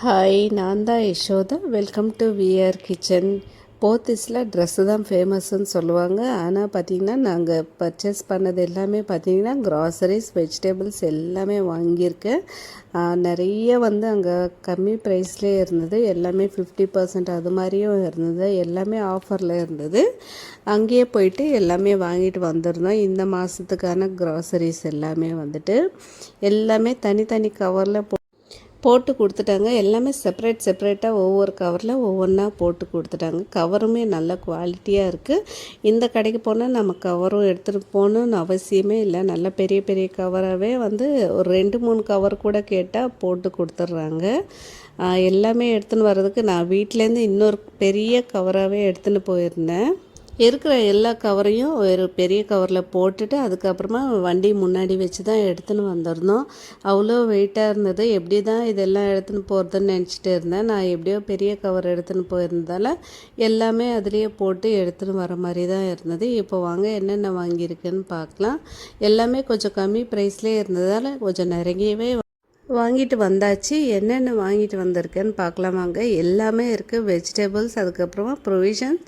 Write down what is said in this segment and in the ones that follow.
Hi, நான் தான் Yashoda. Welcome to VR kitchen. போத்தீஸில் ட்ரெஸ்ஸு தான் ஃபேமஸ்ன்னு சொல்லுவாங்க. ஆனால் பார்த்திங்கன்னா நாங்கள் பர்ச்சேஸ் பண்ணது எல்லாமே பார்த்திங்கன்னா க்ராசரிஸ், வெஜிடபிள்ஸ் எல்லாமே வாங்கியிருக்கேன். நிறைய அங்கே கம்மி ப்ரைஸ்லேயே இருந்தது. எல்லாமே 50% அது மாதிரியும் இருந்தது. எல்லாமே ஆஃபரில் இருந்தது. அங்கேயே போயிட்டு எல்லாமே வாங்கிட்டு வந்துருந்தோம். இந்த மாதத்துக்கான க்ராசரிஸ் எல்லாமே எல்லாமே தனித்தனி கவரில் போட்டு கொடுத்துட்டாங்க. எல்லாமே செப்பரேட்டாக ஒவ்வொரு கவரில் ஒவ்வொன்றா போட்டு கொடுத்துட்டாங்க. கவருமே நல்ல குவாலிட்டியாக இருக்குது. இந்த கடைக்கு போனால் நம்ம கவரும் எடுத்துகிட்டு போகணுன்னு அவசியமே இல்லை. நல்ல பெரிய பெரிய கவராகவே ஒரு 2-3 கவர் கூட கேட்டால் போட்டு கொடுத்துட்றாங்க. எல்லாமே எடுத்துன்னு வர்றதுக்கு நான் வீட்டிலேருந்து இன்னொரு பெரிய கவராகவே எடுத்துன்னு போயிருந்தேன். இருக்கிற எல்லா கவரையும் ஒரு பெரிய கவரில் போட்டுட்டு அதுக்கப்புறமா வண்டி முன்னாடி வச்சு தான் எடுத்துன்னு வந்திருந்தோம். அவ்வளோ வெயிட்டாக இருந்தது. எப்படி தான் இதெல்லாம் எடுத்துன்னு போகிறதுன்னு நினச்சிட்டு இருந்தேன். நான் எப்படியோ பெரிய கவர் எடுத்துன்னு போயிருந்ததால் எல்லாமே அதுலேயே போட்டு எடுத்துன்னு வர மாதிரி தான் இருந்தது. இப்போ வாங்க என்னென்ன வாங்கியிருக்குன்னு பார்க்கலாம். எல்லாமே கொஞ்சம் கம்மி ப்ரைஸ்லேயே இருந்ததால் கொஞ்சம் நிறையவே வாங்கிட்டு வந்தாச்சு. என்னென்ன வாங்கிட்டு வந்திருக்கேன்னு பார்க்கலாமாங்க. எல்லாமே இருக்குது. வெஜிடபிள்ஸ், அதுக்கப்புறமா ப்ரொவிஷன்ஸ்,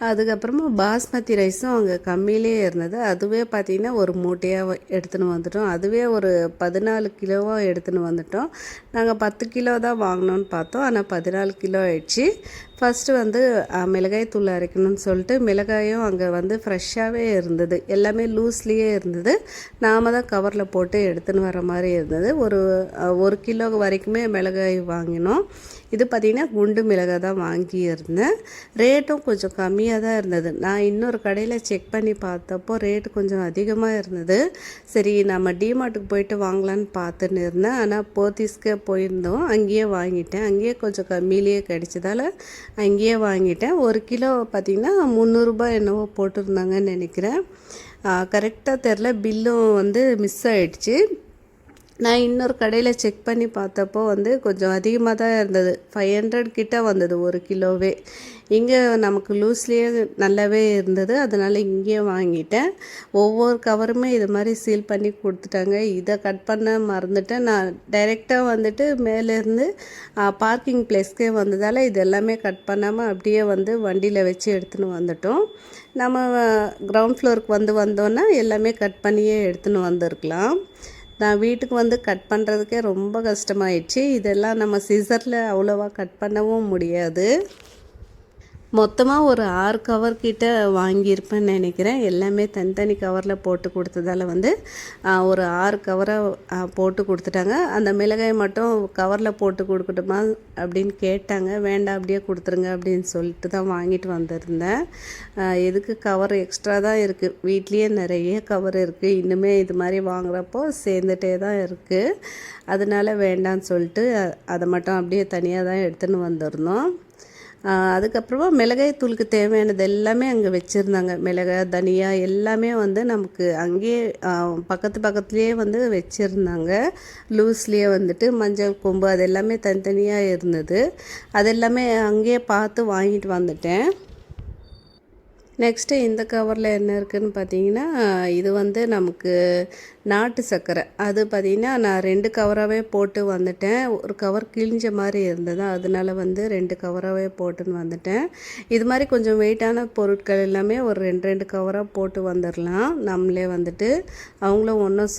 அதுக்கப்புறமா பாஸ்மதி ரைஸும் அங்கே கம்மியிலே இருந்தது. அதுவே பார்த்திங்கன்னா ஒரு மூட்டையாக எடுத்துன்னு வந்துட்டோம். அதுவே ஒரு 14 கிலோவாக எடுத்துன்னு வந்துட்டோம். நாங்கள் 10 கிலோ தான் வாங்கினோன்னு பார்த்தோம். ஆனால் 14 கிலோ ஆயிடுச்சு. ஃபஸ்ட்டு மிளகாய் தூள் அரைக்கணும்னு சொல்லிட்டு மிளகாயும் அங்கே ஃப்ரெஷ்ஷாகவே இருந்தது. எல்லாமே லூஸ்லேயே இருந்தது. நாம் தான் கவரில் போட்டு எடுத்துன்னு வர மாதிரி இருந்தது. ஒரு கிலோ வரைக்குமே மிளகாய் வாங்கினோம். இது பார்த்திங்கன்னா குண்டு மிளகாய் தான் வாங்கியிருந்தேன். ரேட்டும் கொஞ்சம் கம்மியாக தான் இருந்தது. நான் இன்னொரு கடையில் செக் பண்ணி பார்த்தப்போ ரேட்டு கொஞ்சம் அதிகமாக இருந்தது. சரி, நம்ம டிமார்ட்டுக்கு போயிட்டு வாங்கலான்னு பார்த்துன்னு இருந்தேன். ஆனால் போத்தீஸ்க்கே போயிருந்தோம். அங்கேயே வாங்கிட்டேன். அங்கேயே கொஞ்சம் கம்மியிலேயே கிடைச்சதால் அங்கேயே வாங்கிட்டேன். ஒரு கிலோ பார்த்திங்கன்னா 300 என்னவோ போட்டிருந்தாங்கன்னு நினைக்கிறேன். கரெக்டாக தெரில. பில்லும் மிஸ் ஆகிடுச்சு. நான் இன்னொரு கடையில் செக் பண்ணி பார்த்தப்போ கொஞ்சம் அதிகமாக தான் இருந்தது. 500 கிட்ட வந்தது ஒரு கிலோவே. இங்கே நமக்கு லூஸ்லேயே நல்லாவே இருந்தது. அதனால் இங்கேயே வாங்கிட்டேன். ஒவ்வொரு கவருமே இது மாதிரி சீல் பண்ணி கொடுத்துட்டாங்க. இதை கட் பண்ண மறந்துட்டேன். நான் டைரெக்டாக மேலேருந்து பார்க்கிங் பிளேஸ்க்கே வந்ததால் இது எல்லாமே கட் பண்ணாமல் அப்படியே வண்டியில் வச்சு எடுத்துன்னு வந்துட்டோம். நம்ம கிரவுண்ட் ஃப்ளோருக்கு வந்தோன்னா எல்லாமே கட் பண்ணியே எடுத்துன்னு வந்திருக்கலாம். நான் வீட்டுக்கு கட் பண்ணுறதுக்கே ரொம்ப கஷ்டமாயிடுச்சு. இதெல்லாம் நம்ம சிசரில் அவ்வளோவா கட் பண்ணவும் முடியாது. மொத்தமாக ஒரு 6 கவர் கிட்ட வாங்கியிருப்பேன்னு நினைக்கிறேன். எல்லாமே தனித்தனி கவரில் போட்டு கொடுத்ததால் ஒரு 6 கவரை போட்டு கொடுத்துட்டாங்க. அந்த மிளகாய் மட்டும் கவரில் போட்டு கொடுக்கட்டுமா அப்படின்னு கேட்டாங்க. வேண்டாம், அப்படியே கொடுத்துருங்க அப்படின்னு சொல்லிட்டு தான் வாங்கிட்டு வந்திருந்தேன். எதுக்கு கவர் எக்ஸ்ட்ரா தான் இருக்குது. வீட்லேயே நிறைய கவர் இருக்குது. இன்னுமே இது மாதிரி வாங்குகிறப்போ சேர்ந்துட்டே தான் இருக்குது. அதனால் வேண்டான்னு சொல்லிட்டு அதை மட்டும் அப்படியே தனியாக தான் எடுத்துன்னு வந்திருந்தோம். அதுக்கப்புறமா மிளகாய் தூளுக்கு தேவையானது எல்லாமே அங்கே வச்சுருந்தாங்க. மிளகாய், தனியா எல்லாமே நமக்கு அங்கேயே பக்கத்துலேயே வச்சுருந்தாங்க. லூஸ்லேயே மஞ்சள் கொம்பு அது எல்லாமே தனித்தனியாக இருந்தது. அதெல்லாமே அங்கேயே பார்த்து வாங்கிட்டு வந்துட்டேன். நெக்ஸ்ட்டு இந்த கவரில் என்ன இருக்குதுன்னு பார்த்தீங்கன்னா, இது நமக்கு நாட்டு சர்க்கரை. அது பார்த்திங்கன்னா நான் 2 கவராகவே போட்டு வந்துட்டேன். ஒரு கவர் கிழிஞ்ச மாதிரி இருந்தது. அதனால 2 கவராகவே போட்டுன்னு வந்துட்டேன். இது மாதிரி கொஞ்சம் வெயிட்டான பொருட்கள் எல்லாமே ஒரு 2 கவராக போட்டு வந்துடலாம். நம்மளே அவங்களும் ஒன்றும்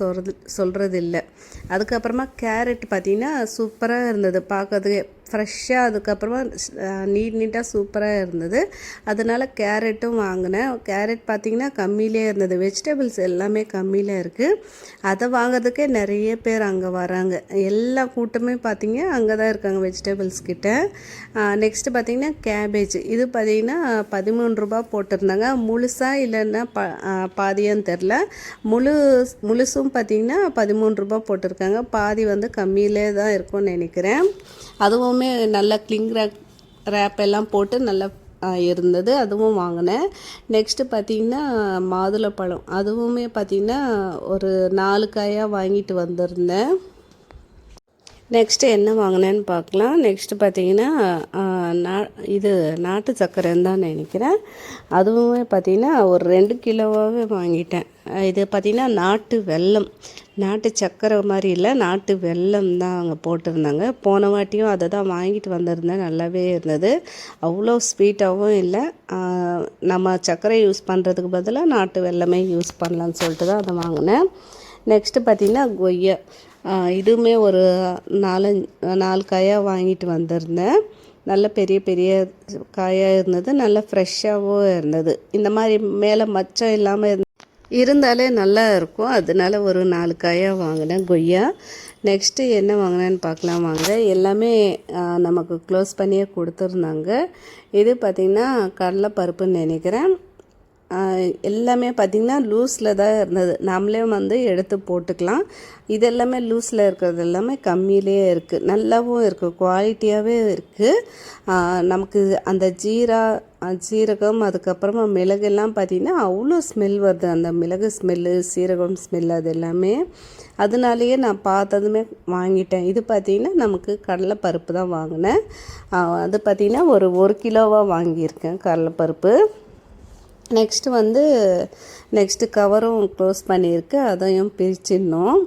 சொல்கிறது இல்லை. அதுக்கப்புறமா கேரட் பார்த்திங்கன்னா சூப்பராக இருந்தது பார்க்கறதுக்கே. ஃப்ரெஷ்ஷாக, அதுக்கப்புறமா நீட்டாக சூப்பராக இருந்தது. அதனால் கேரட்டும் வாங்கினேன். கேரட் பார்த்திங்கன்னா கம்மியிலே இருந்தது. வெஜிடபிள்ஸ் எல்லாமே கம்மியில் இருக்குது. அதை வாங்கிறதுக்கே நிறைய பேர் அங்கே வராங்க. எல்லா கூட்டமே பார்த்திங்க அங்கே தான் இருக்காங்க வெஜிடபிள்ஸ் கிட்ட. நெக்ஸ்ட்டு பார்த்திங்கன்னா கேபேஜ். இது பார்த்திங்கன்னா 13 ரூபா போட்டிருந்தாங்க. முழுசாக இல்லைன்னா பாதியான்னு தெரில. முழுசும் பார்த்திங்கன்னா 13 ரூபா போட்டிருக்காங்க. பாதி கம்மியிலே தான் இருக்கும்னு நினைக்கிறேன். அதுவுமே நல்லா கிளிங் ரேப் எல்லாம் போட்டு நல்லா இருந்தது. அதுவும் வாங்கினேன். நெக்ஸ்ட்டு பார்த்திங்கன்னா மாதுளப்பழம். அதுவுமே பார்த்திங்கன்னா ஒரு 4 காயாக வாங்கிட்டு வந்திருந்தேன். நெக்ஸ்ட்டு என்ன வாங்கினேன்னு பார்க்கலாம். நெக்ஸ்ட்டு பார்த்தீங்கன்னா நா இது நாட்டு சர்க்கரைன்னு தான் நினைக்கிறேன். அதுவுமே பார்த்திங்கன்னா ஒரு 2 கிலோவாகவே வாங்கிட்டேன். இது பார்த்திங்கன்னா நாட்டு வெல்லம், நாட்டு சர்க்கரை மாதிரி இல்லை, நாட்டு வெல்லம் தான் அங்கே போட்டிருந்தாங்க. போன வாட்டியும் அதை தான் வாங்கிட்டு வந்திருந்தேன். நல்லாவே இருந்தது. அவ்வளோ ஸ்வீட்டாகவும் இல்லை. நம்ம சர்க்கரை யூஸ் பண்ணுறதுக்கு பதிலாக நாட்டு வெல்லமே யூஸ் பண்ணலான்னு சொல்லிட்டு தான் அதை வாங்கினேன். நெக்ஸ்ட்டு பார்த்திங்கன்னா கொய்யா, இதுவுமே ஒரு 4 காயாக வாங்கிட்டு வந்திருந்தேன். நல்ல பெரிய பெரிய காயாக இருந்தது, நல்ல ஃப்ரெஷ்ஷாகவும் இருந்தது. இந்த மாதிரி மேலே மச்சம் இல்லாமல் இருந்தாலே நல்லா இருக்கும். அதனால ஒரு 4 காயாக வாங்கினேன் கொய்யா. நெக்ஸ்ட்டு என்ன வாங்கினேன்னு பார்க்கலாம் வாங்க. எல்லாமே நமக்கு க்ளோஸ் பண்ணியே கொடுத்துருந்தாங்க. இது பார்த்திங்கன்னா கடலைப்பருப்புன்னு நினைக்கிறேன். எல்லாமே பார்த்திங்கன்னா லூஸில் தான் இருந்தது. நாமளே வந்து எடுத்து போட்டுக்கலாம். இது எல்லாமே லூஸில் இருக்கிறது எல்லாமே கம்மியிலே இருக்குது, நல்லாவும் இருக்குது, குவாலிட்டியாகவே இருக்குது. நமக்கு அந்த சீரகம் அதுக்கப்புறமா மிளகெல்லாம் பார்த்திங்கன்னா அவ்வளோ ஸ்மெல் வருது. அந்த மிளகு ஸ்மெல்லு, சீரகம் ஸ்மெல், அது எல்லாமே. அதனாலேயே நான் பார்த்ததுமே வாங்கிட்டேன். இது பார்த்திங்கன்னா நமக்கு கடலைப்பருப்பு தான் வாங்கினேன். அது பார்த்திங்கன்னா ஒரு கிலோவாக வாங்கியிருக்கேன் கடலைப்பருப்பு. நெக்ஸ்ட்டு கவரும் க்ளோஸ் பண்ணியிருக்கு, அதையும் பிரிச்சிடணும்.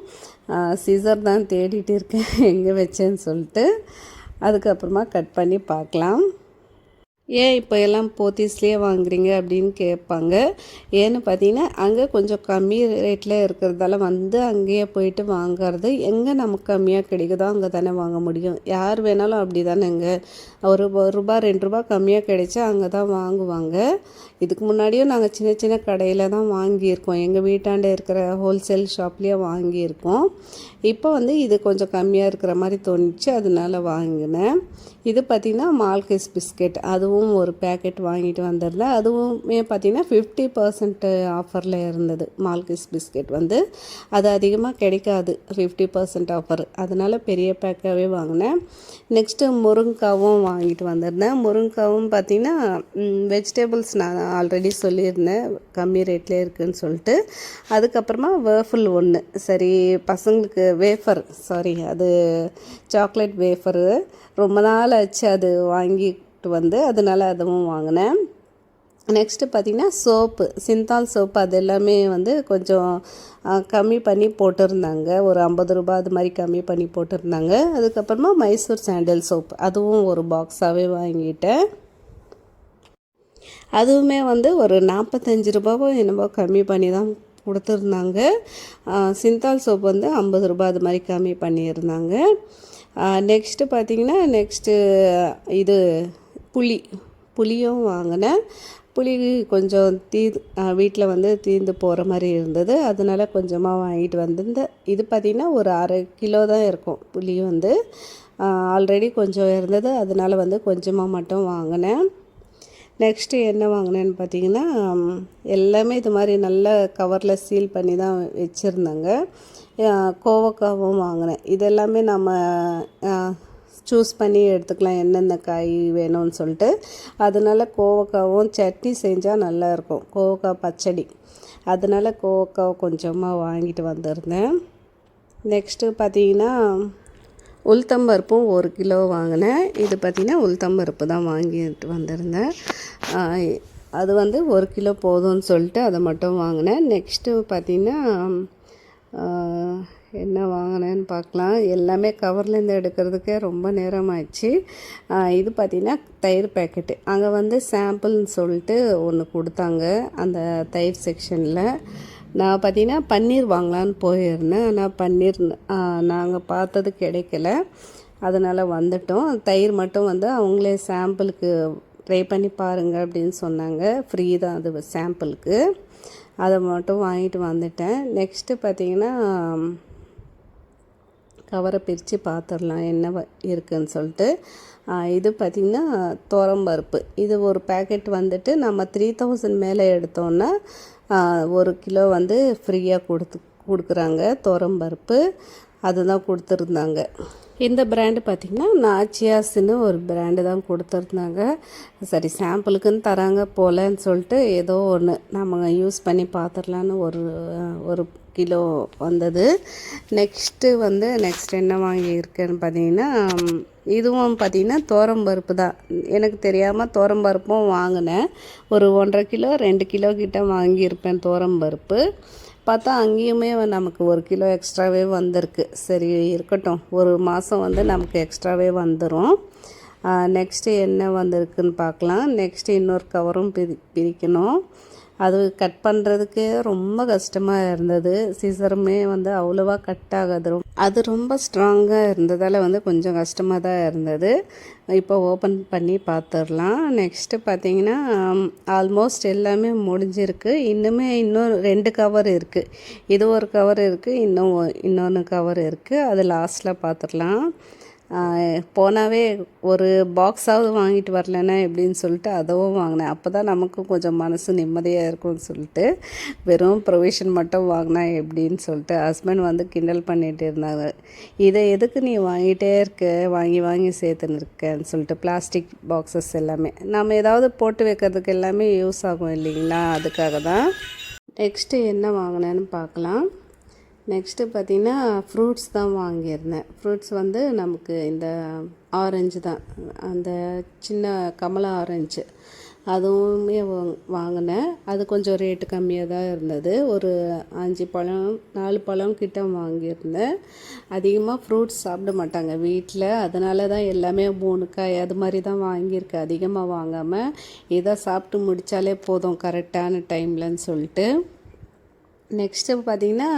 சிசர் தான் தேடிட்டு இருக்கேன் எங்கே வச்சேன்னு சொல்லிட்டு. அதுக்கப்புறமா கட் பண்ணி பார்க்கலாம். ஏன் இப்போ எல்லாம் போத்தீஸ்லேயே வாங்குறீங்க அப்படின்னு கேட்பாங்க. ஏன்னு பார்த்தீங்கன்னா அங்கே கொஞ்சம் கம்மி ரேட்டில் இருக்கிறதால வந்து அங்கேயே போயிட்டு வாங்கிறது. எங்கே நமக்கு கம்மியாக கிடைக்குதோ அங்கே தானே வாங்க முடியும். யார் வேணாலும் அப்படி தானேங்க. ஒரு ரூபா 2 ரூபா கம்மியாக கிடைச்சா அங்கே தான் வாங்குவாங்க. இதுக்கு முன்னாடியும் நாங்கள் சின்ன சின்ன கடையில் தான் வாங்கியிருக்கோம். எங்கள் வீட்டாண்டே இருக்கிற ஹோல்சேல் ஷாப்லேயே வாங்கியிருக்கோம். இப்போ வந்து இது கொஞ்சம் கம்மியாக இருக்கிற மாதிரி தோணுச்சு, அதனால வாங்கினேன். இது பார்த்திங்கன்னா மால்கிஸ் பிஸ்கெட், அதுவும் ஒரு பேக்கெட் வாங்கிட்டு வந்திருந்தேன். அதுவுமே பார்த்திங்கன்னா 50% ஆஃபரில் இருந்தது. மால்கிஸ் பிஸ்கெட் வந்து அது அதிகமாக கிடைக்காது, 50% ஆஃபர். அதனால் பெரிய பேக்காகவே வாங்கினேன். நெக்ஸ்ட்டு முருங்கைக்காவும் வாங்கிட்டு வந்திருந்தேன். முருங்கைக்காவும் பார்த்திங்கன்னா வெஜிடபிள்ஸ் நான் ஆல்ரெடி சொல்லியிருந்தேன் கம்மி ரேட்லேயே இருக்குதுன்னு சொல்லிட்டு. அதுக்கப்புறமா வேஃபிள் ஒன்று, சரி பசங்களுக்கு அது சாக்லேட் வேஃபரு ரொம்ப நாள் ஆச்சு அது வாங்கிட்டு வந்து, அதனால் அதுவும் வாங்கினேன். நெக்ஸ்ட்டு பார்த்திங்கன்னா சோப்பு, சிந்தால் சோப்பு, அது எல்லாமே வந்து கொஞ்சம் கம்மி பண்ணி போட்டிருந்தாங்க. ஒரு 50 ரூபா அது மாதிரி கம்மி பண்ணி போட்டிருந்தாங்க. அதுக்கப்புறமா மைசூர் சாண்டல் சோப்பு, அதுவும் ஒரு பாக்ஸாகவே வாங்கிட்டேன். அதுவுமே வந்து ஒரு 45 ரூபாவோ என்னமோ கம்மி பண்ணி தான் கொடுத்துருந்தாங்க. சிந்தால் சோப்பு வந்து 50 ரூபா அது மாதிரி கம்மி பண்ணியிருந்தாங்க. நெக்ஸ்ட்டு பார்த்திங்கன்னா இது புளியும் வாங்கினேன். புளி கொஞ்சம் வீட்டில் வந்து தீர்ந்து போகிற மாதிரி இருந்தது, அதனால் கொஞ்சமாக வாங்கிட்டு வந்திருந்தேன். இது பார்த்திங்கன்னா ஒரு 1/2 கிலோ தான் இருக்கும். புளி வந்து ஆல்ரெடி கொஞ்சம் இருந்தது, அதனால் வந்து கொஞ்சமாக மட்டும் வாங்கினேன். நெக்ஸ்ட்டு என்ன வாங்கினேன்னு பார்த்திங்கன்னா எல்லாமே இது மாதிரி நல்ல கவரில் சீல் பண்ணி தான் வச்சுருந்தாங்க. கோவக்காவும் வாங்கினேன். இதெல்லாமே நம்ம சூஸ் பண்ணி எடுத்துக்கலாம் என்னென்ன காய் வேணும்னு சொல்லிட்டு. அதனால் கோவக்காவும் சட்னி செஞ்சால் நல்லாயிருக்கும், கோவக்காய் பச்சடி. அதனால் கோவக்காவை கொஞ்சமாக வாங்கிட்டு வந்திருந்தேன். நெக்ஸ்ட்டு பார்த்திங்கன்னா உளுத்தம்பருப்பும் 1 கிலோ வாங்கினேன். இது பார்த்திங்கன்னா உளுத்தம்பருப்பு தான் வாங்கிட்டு வந்திருந்தேன். அது வந்து 1 கிலோ போதும்னு சொல்லிட்டு அதை மட்டும் வாங்கினேன். நெக்ஸ்ட்டு பார்த்திங்கன்னா என்ன வாங்கினேன்னு பார்க்கலாம். எல்லாமே கவர்லேருந்து எடுக்கிறதுக்கே ரொம்ப நேரம் ஆயிடுச்சு. இது பார்த்திங்கன்னா தயிர் பேக்கெட்டு. அங்கே வந்து சாம்பிள்னு சொல்லிட்டு ஒன்று கொடுத்தாங்க அந்த தயிர் செக்ஷனில். நான் பார்த்திங்கன்னா பன்னீர் வாங்கலான்னு போயிருந்தேன், ஆனால் பன்னீர் நாங்கள் பார்த்தது கிடைக்கல, அதனால் வந்துட்டோம். தயிர் மட்டும் வந்து அவங்களே சாம்பிளுக்கு ட்ரை பண்ணி பாருங்கள் அப்படின்னு சொன்னாங்க. ஃப்ரீ தான் அது சாம்பிளுக்கு. அதை மட்டும் வாங்கிட்டு வந்துட்டேன். நெக்ஸ்ட்டு பார்த்திங்கன்னா கவரை பிரித்து பார்த்துடலாம் என்ன இருக்குதுன்னு சொல்லிட்டு. இது பார்த்திங்கன்னா துவரம்பருப்பு. இது ஒரு பேக்கெட் வந்துட்டு நம்ம 3000 மேலே எடுத்தோன்னா 1 கிலோ வந்து ஃப்ரீயாக கொடுக்குறாங்க துவரம்பருப்பு. அதுதான் கொடுத்துருந்தாங்க. இந்த பிராண்டு பார்த்திங்கன்னா நாச்சியாஸ்ன்னு ஒரு பிராண்டு தான் கொடுத்துருந்தாங்க. சரி சாம்பிளுக்குன்னு தராங்க போலன்னு சொல்லிட்டு ஏதோ ஒன்று நம்ம யூஸ் பண்ணி பார்த்துடலான்னு ஒரு கிலோ வந்தது. நெக்ஸ்ட் என்ன வாங்கியிருக்கேன்னு பார்த்தீங்கன்னா, இதுவும் பார்த்திங்கன்னா துவரம்பருப்பு தான். எனக்கு தெரியாமல் துவரம்பருப்பும் வாங்கினேன். ஒரு 1.5 கிலோ 2 கிலோ கிட்ட வாங்கியிருப்பேன் துவரம்பருப்பு. பார்த்தா அங்கேயுமே நமக்கு 1 கிலோ எக்ஸ்ட்ராவே வந்திருக்கு. சரி இருக்கட்டும், ஒரு மாதம் நமக்கு எக்ஸ்ட்ராவே வந்துடும். நெக்ஸ்ட்டு என்ன வந்திருக்குன்னு பார்க்கலாம். நெக்ஸ்ட்டு இன்னொரு கவரும் பிரிக்கணும். அது கட் பண்ணுறதுக்கு ரொம்ப கஷ்டமாக இருந்தது. சீசருமே அவ்வளோவா கட் ஆகாது. அது ரொம்ப ஸ்ட்ராங்காக இருந்ததால் கொஞ்சம் கஷ்டமாக தான் இருந்தது. இப்போ ஓப்பன் பண்ணி பார்த்துடலாம். நெக்ஸ்ட்டு பார்த்திங்கன்னா ஆல்மோஸ்ட் எல்லாமே முடிஞ்சிருக்கு. இன்னும் 2 கவர் இருக்குது. இது ஒரு கவர் இருக்குது, இன்னொன்று கவர் இருக்குது. அது லாஸ்ட்டில் பார்த்துடலாம். போனாவே ஒரு பாக்ஸாவது வாங்கிட்டு வரலன்னா எப்படின்னு சொல்லிட்டு அதுவும் வாங்கினேன். அப்போ தான் நமக்கும் கொஞ்சம் மனசு நிம்மதியாக இருக்கும்னு சொல்லிட்டு வெறும் ப்ரொவிஷன் மட்டும் வாங்கினா எப்படின்னு சொல்லிட்டு ஹஸ்பண்ட் கிண்டல் பண்ணிகிட்டு இருந்தாங்க. இதை எதுக்கு நீ வாங்கிட்டே இருக்க, வாங்கி சேர்த்துன்னு இருக்கேன்னு சொல்லிட்டு. பிளாஸ்டிக் பாக்ஸஸ் எல்லாமே நம்ம ஏதாவது போட்டு வைக்கிறதுக்கு எல்லாமே யூஸ் ஆகும் இல்லைங்களா, அதுக்காக தான். நெக்ஸ்ட்டு என்ன வாங்கினேன்னு பார்க்கலாம். நெக்ஸ்ட்டு பார்த்திங்கன்னா ஃப்ரூட்ஸ் தான் வாங்கியிருந்தேன். ஃப்ரூட்ஸ் நமக்கு இந்த ஆரஞ்சு தான், அந்த சின்ன கமலா ஆரஞ்சு அதுவுமே வாங்கினேன். அது கொஞ்சம் ரேட்டு கம்மியாக தான் இருந்தது. ஒரு 5 பழம் 4 பழம் கிட்ட வாங்கியிருந்தேன். அதிகமாக ஃப்ரூட்ஸ் சாப்பிட மாட்டாங்க வீட்டில், அதனால தான் எல்லாமே 3 காய் அது மாதிரி தான் வாங்கியிருக்கேன். அதிகமாக வாங்காமல் இதை சாப்பிட்டு முடித்தாலே போதும் கரெக்டான டைம்லன்னு சொல்லிட்டு. நெக்ஸ்ட்டு பார்த்திங்கன்னா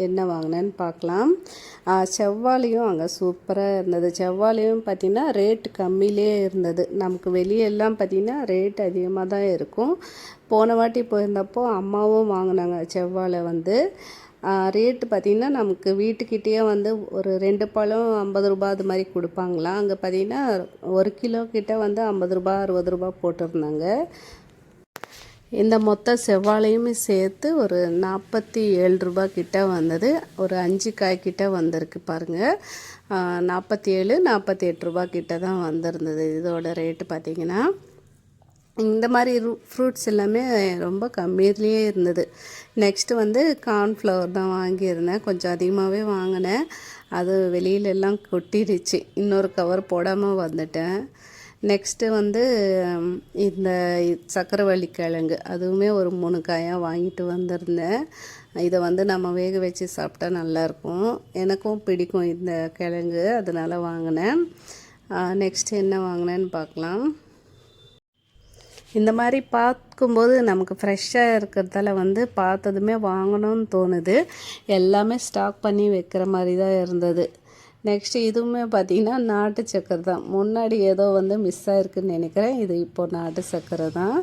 என்ன வாங்கினேன்னு பார்க்கலாம். செவ்வாழையும் அங்கே சூப்பராக இருந்தது. செவ்வாழையும் பார்த்திங்கன்னா ரேட் கம்மியிலே இருந்தது. நமக்கு வெளியெல்லாம் பார்த்திங்கன்னா ரேட் அதிகமாக தான் இருக்கும். போன வாட்டி போயிருந்தப்போ அம்மாவும் வாங்கினாங்க செவ்வாழை. ரேட்டு பார்த்திங்கன்னா நமக்கு வீட்டுக்கிட்டேயே ஒரு 2 பழம் 50 ரூபா அது மாதிரி கொடுப்பாங்களாம். அங்கே பார்த்திங்கன்னா 1 கிலோ கிட்ட 50 ரூபா 60 ரூபா போட்டிருந்தாங்க. இந்த மொத்த செவ்வாழையுமே சேர்த்து ஒரு 47 ரூபா கிட்ட வந்தது. ஒரு 5 காய் கிட்ட வந்திருக்கு பாருங்கள். 47 48 ரூபா கிட்ட தான் வந்திருந்தது இதோட ரேட்டு பார்த்திங்கன்னா. இந்த மாதிரி ஃப்ரூட்ஸ் எல்லாமே ரொம்ப கம்மியிலேயே இருந்தது. நெக்ஸ்ட்டு கார்ன்ஃப்ளவர் தான் வாங்கியிருந்தேன். கொஞ்சம் அதிகமாகவே வாங்கினேன். அது வெளியிலெல்லாம் கொட்டிடுச்சு. இன்னொரு கவர் போடாமல் வந்துட்டேன். நெக்ஸ்ட்டு இந்த சக்கரவள்ளி கிழங்கு அதுவுமே ஒரு 3 காயாக வாங்கிட்டு வந்திருந்தேன். இதை நம்ம வேக வச்சு சாப்பிட்டா நல்லாயிருக்கும். எனக்கும் பிடிக்கும் இந்த கிழங்கு, அதனால் வாங்கினேன். நெக்ஸ்ட்டு என்ன வாங்கினேன்னு பார்க்கலாம். இந்த மாதிரி பார்க்கும்போது நமக்கு ஃப்ரெஷ்ஷாக இருக்கிறதால பார்த்ததுமே வாங்கணும்னு தோணுது. எல்லாமே ஸ்டாக் பண்ணி வைக்கிற மாதிரி தான் இருந்தது. நெக்ஸ்ட்டு இதுவுமே பார்த்திங்கன்னா நாட்டு சக்கரை தான். முன்னாடி ஏதோ மிஸ் ஆகிருக்குன்னு நினைக்கிறேன். இது இப்போது நாட்டு சக்கரை தான்.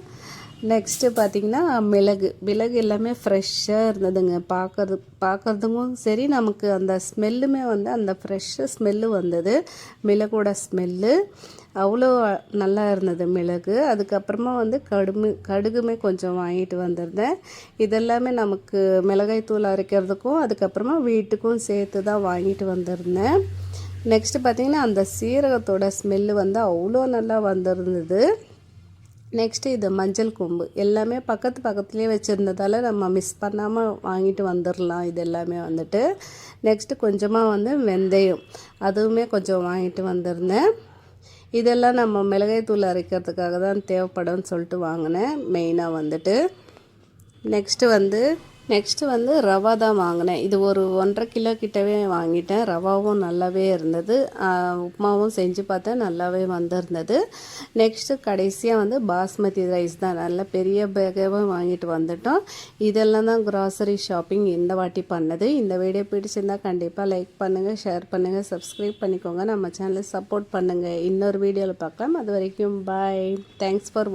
நெக்ஸ்ட்டு பார்த்திங்கன்னா மிளகு எல்லாமே ஃப்ரெஷ்ஷாக இருந்ததுங்க. பார்க்குறதுக்கும் சரி, நமக்கு அந்த ஸ்மெல்லுமே அந்த ஃப்ரெஷ்ஷாக ஸ்மெல்லு வந்தது. மிளகோட ஸ்மெல்லு அவ்வளோ நல்லா இருந்தது மிளகு. அதுக்கப்புறமா கடுகுமே கொஞ்சம் வாங்கிட்டு வந்திருந்தேன். இதெல்லாமே நமக்கு மிளகாய் தூள் அரைக்கிறதுக்கும் அதுக்கப்புறமா வீட்டுக்கும் சேர்த்து தான் வாங்கிட்டு வந்திருந்தேன். நெக்ஸ்ட்டு பார்த்திங்கன்னா அந்த சீரகத்தோட ஸ்மெல்லு அவ்வளோ நல்லா வந்திருந்தது. நெக்ஸ்ட்டு இது மஞ்சள் கொம்பு எல்லாமே பக்கத்துலேயே வச்சுருந்ததால் நம்ம மிஸ் பண்ணாமல் வாங்கிட்டு வந்துடலாம். இது எல்லாமே நெக்ஸ்ட்டு கொஞ்சமாக வெந்தயம் அதுவுமே கொஞ்சம் வாங்கிட்டு வந்திருந்தேன். இதெல்லாம் நம்ம மிளகாய் தூள் அரைக்கிறதுக்காக தான் தேவைப்படும்னு சொல்லிட்டு வாங்கினேன் மெயினாக. நெக்ஸ்ட்டு ரவா தான் வாங்கினேன். இது ஒரு 1.5 கிலோ கிட்டவே வாங்கிட்டேன். ரவாவும் நல்லாவே இருந்தது. உப்புமாவும் செஞ்சு பார்த்தேன், நல்லாவே வந்திருந்தது. நெக்ஸ்ட்டு கடைசியாக பாஸ்மதி ரைஸ் தான் நல்ல பெரிய பேக்காக வாங்கிட்டு வந்துட்டோம். இதெல்லாம் தான் க்ராசரி ஷாப்பிங் இந்த வாட்டி பண்ணது. இந்த வீடியோ பிடிச்சிருந்தால் கண்டிப்பாக லைக் பண்ணுங்கள், ஷேர் பண்ணுங்கள், சப்ஸ்கிரைப் பண்ணிக்கோங்க. நம்ம சேனலை சப்போர்ட் பண்ணுங்கள். இன்னொரு வீடியோவில் பார்க்கலாம். அது வரைக்கும் பாய். Thanks for